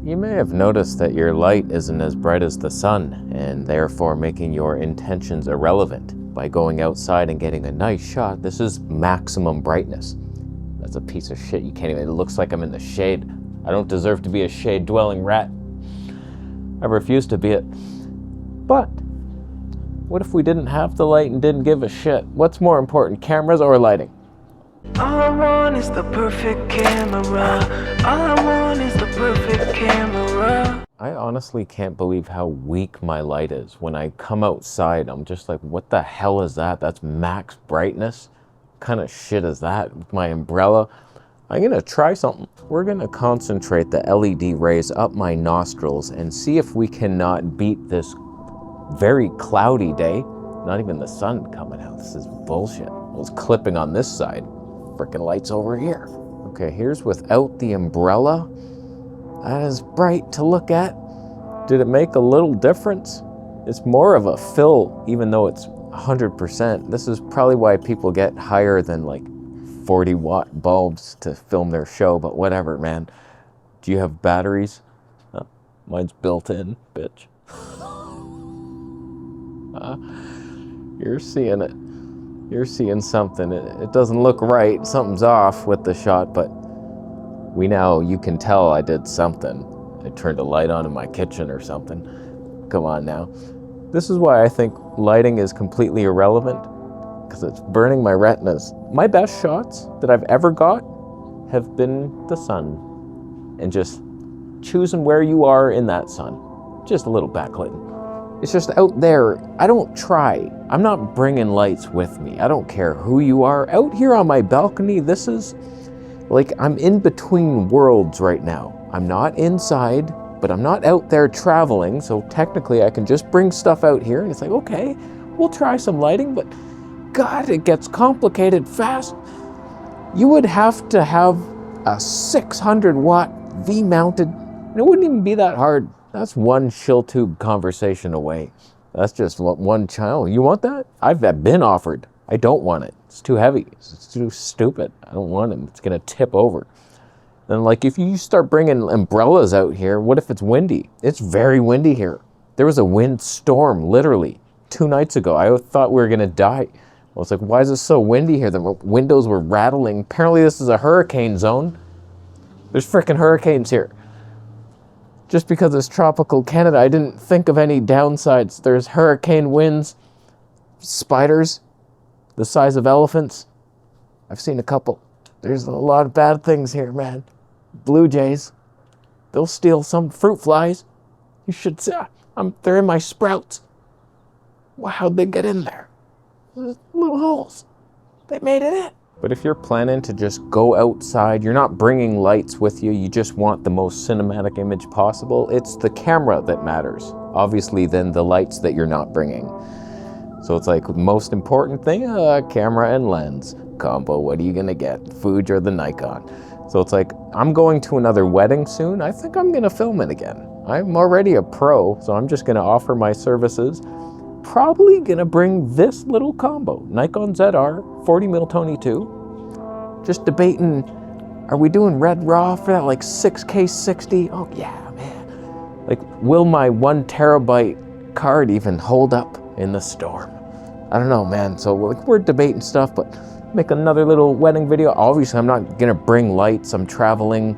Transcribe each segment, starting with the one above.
You may have noticed that your light isn't as bright as the sun, and therefore making your intentions irrelevant. By going outside and getting a nice shot, this is maximum brightness. That's a piece of shit. You can't even, it looks like I'm in the shade. I don't deserve to be a shade-dwelling rat. I refuse to be it. But what if we didn't have the light and didn't give a shit? What's more important, cameras or lighting? All I want is the perfect camera. All I want is the perfect camera. I honestly can't believe how weak my light is. When I come outside, I'm just like, what the hell is that? That's max brightness? What kind of shit is that with my umbrella? I'm gonna try something. We're gonna concentrate the LED rays up my nostrils and see if we cannot beat this very cloudy day. Not even the sun coming out. This is bullshit. I was clipping on this side. Freaking lights over here. Okay, here's without the umbrella. That is bright to look at. Did it make a little difference? It's more of a fill, even though it's 100%. This is probably why people get higher than like 40-watt bulbs to film their show, but whatever, man. Do you have batteries? Oh, mine's built in, bitch. You're seeing it. You're seeing something. It doesn't look right. Something's off with the shot, but you can tell I did something. I turned a light on in my kitchen or something. Come on now. This is why I think lighting is completely irrelevant, because it's burning my retinas. My best shots that I've ever got have been the sun, and just choosing where you are in that sun. Just a little backlighting. It's just out there. I don't try. I'm not bringing lights with me. I don't care who you are. Out here on my balcony, this is like I'm in between worlds right now. I'm not inside, but I'm not out there traveling, so technically I can just bring stuff out here, and it's like, okay, we'll try some lighting, but God, it gets complicated fast. You would have to have a 600-watt V-mounted, and it wouldn't even be that hard. That's one shill tube conversation away. That's just one channel. You want that? I've been offered. I don't want it. It's too heavy. It's too stupid. I don't want it. It's gonna tip over. And like, if you start bringing umbrellas out here, what if it's windy? It's very windy here. There was a wind storm literally 2 nights ago. I thought we were gonna die. I was like, why is it so windy here? The windows were rattling. Apparently this is a hurricane zone. There's freaking hurricanes here. Just because it's tropical Canada, I didn't think of any downsides. There's hurricane winds, spiders the size of elephants. I've seen a couple. There's a lot of bad things here, man. Blue jays, they'll steal some fruit flies. You should see, they're in my sprouts. Wow, how'd they get in there? There's little holes. They made it in. But if you're planning to just go outside, you're not bringing lights with you, you just want the most cinematic image possible, it's the camera that matters. Obviously, then the lights that you're not bringing. So it's like, most important thing, camera and lens combo. What are you gonna get? Fuji or the Nikon? So it's like, I'm going to another wedding soon. I think I'm gonna film it again. I'm already a pro, so I'm just gonna offer my services. Probably gonna bring this little combo, Nikon ZR 40mm Tony 2. Just debating, are we doing red raw for that like 6K 60? Oh yeah, man. Like, will my 1 terabyte card even hold up in the storm? I don't know, man. So like, we're debating stuff, but make another little wedding video. Obviously, I'm not gonna bring lights. I'm traveling.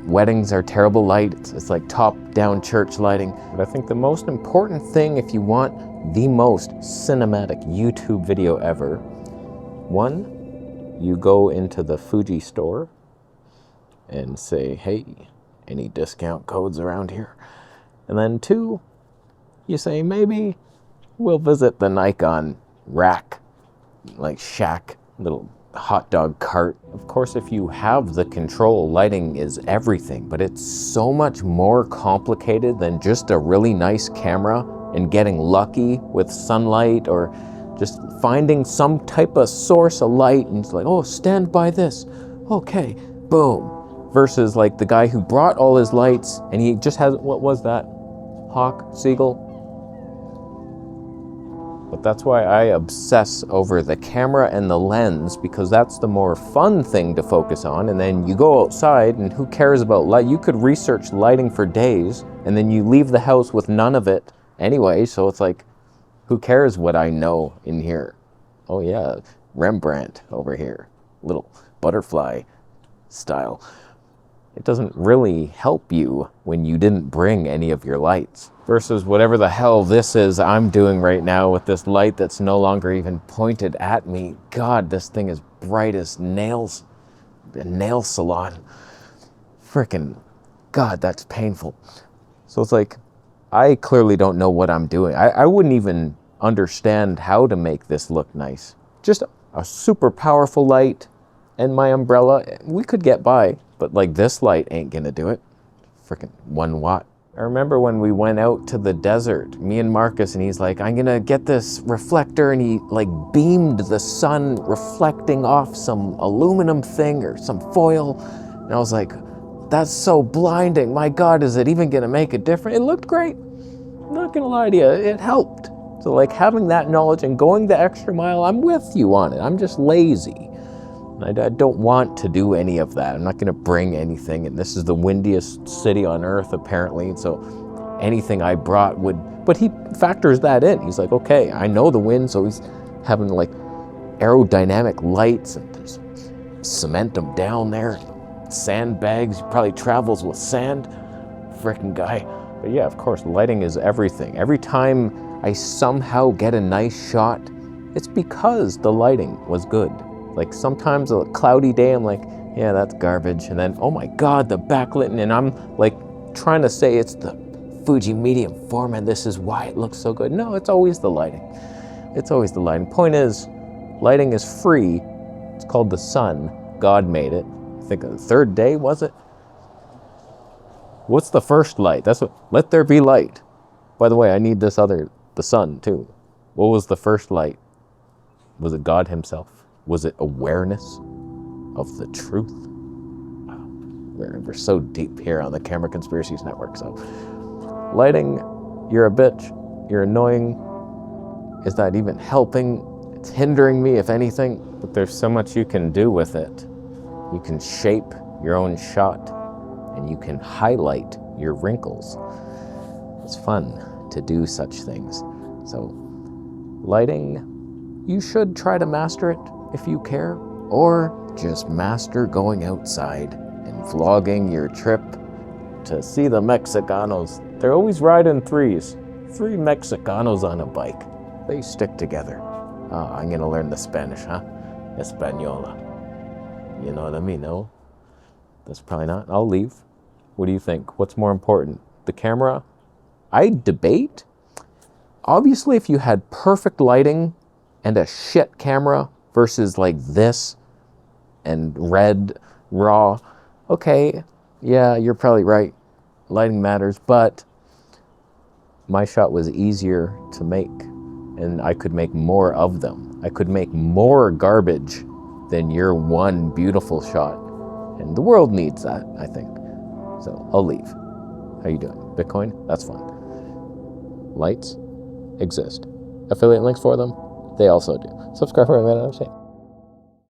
Weddings are terrible light. It's like top-down church lighting. But I think the most important thing, if you want the most cinematic YouTube video ever, 1, you go into the Fuji store and say, hey, any discount codes around here? And then 2, you say, maybe we'll visit the Nikon rack, like shack, little hot dog cart. Of course, if you have the control, lighting is everything, but it's so much more complicated than just a really nice camera and getting lucky with sunlight or just finding some type of source of light and it's like, oh, stand by this. Okay, boom. Versus like the guy who brought all his lights and he just has, what was that? Hawk, seagull? But that's why I obsess over the camera and the lens, because that's the more fun thing to focus on. And then you go outside and who cares about light? You could research lighting for days and then you leave the house with none of it anyway. So it's like, who cares what I know in here? Oh yeah, Rembrandt over here, little butterfly style. It doesn't really help you when you didn't bring any of your lights. Versus whatever the hell this is I'm doing right now with this light that's no longer even pointed at me. God, this thing is bright as nails. A nail salon. Frickin', God, that's painful. So it's like, I clearly don't know what I'm doing. I wouldn't even understand how to make this look nice. Just a super powerful light and my umbrella, we could get by. But like this light ain't gonna do it. Frickin' 1 watt. I remember when we went out to the desert, me and Marcus, and he's like, I'm gonna get this reflector, and he like beamed the sun reflecting off some aluminum thing or some foil. And I was like, that's so blinding. My God, is it even gonna make a difference? It looked great. I'm not gonna lie to you, it helped. So like having that knowledge and going the extra mile, I'm with you on it. I'm just lazy. I don't want to do any of that. I'm not going to bring anything. And this is the windiest city on earth, apparently. And so anything I brought would, but he factors that in. He's like, okay, I know the wind. So he's having like aerodynamic lights and there's cement them down there. Sandbags, he probably travels with sand. Frickin' guy. But yeah, of course, lighting is everything. Every time I somehow get a nice shot, it's because the lighting was good. Like sometimes a cloudy day, I'm like, yeah, that's garbage. And then, oh my God, the backlit. And I'm like trying to say it's the Fuji medium format. This is why it looks so good. No, it's always the lighting. It's always the lighting. Point is, lighting is free. It's called the sun. God made it. I think the third day, was it? What's the first light? That's what, let there be light. By the way, I need this other, the sun too. What was the first light? Was it God himself? Was it awareness of the truth? We're so deep here on the Camera Conspiracies Network. So lighting, you're a bitch, you're annoying. Is that even helping? It's hindering me, if anything. But there's so much you can do with it. You can shape your own shot and you can highlight your wrinkles. It's fun to do such things. So lighting, you should try to master it if you care, or just master going outside and vlogging your trip to see the Mexicanos. They're always riding threes. 3 Mexicanos on a bike. They stick together. Oh, I'm gonna learn the Spanish, huh? Española. You know what I mean, no? That's probably not. I'll leave. What do you think? What's more important? The camera? I debate. Obviously, if you had perfect lighting and a shit camera versus like this and red, raw, okay, yeah, you're probably right. Lighting matters, but my shot was easier to make and I could make more of them. I could make more garbage than your one beautiful shot. And the world needs that, I think. So I'll leave. How you doing? Bitcoin? That's fun. Lights exist. Affiliate links for them? They also do. Subscribe for a minute.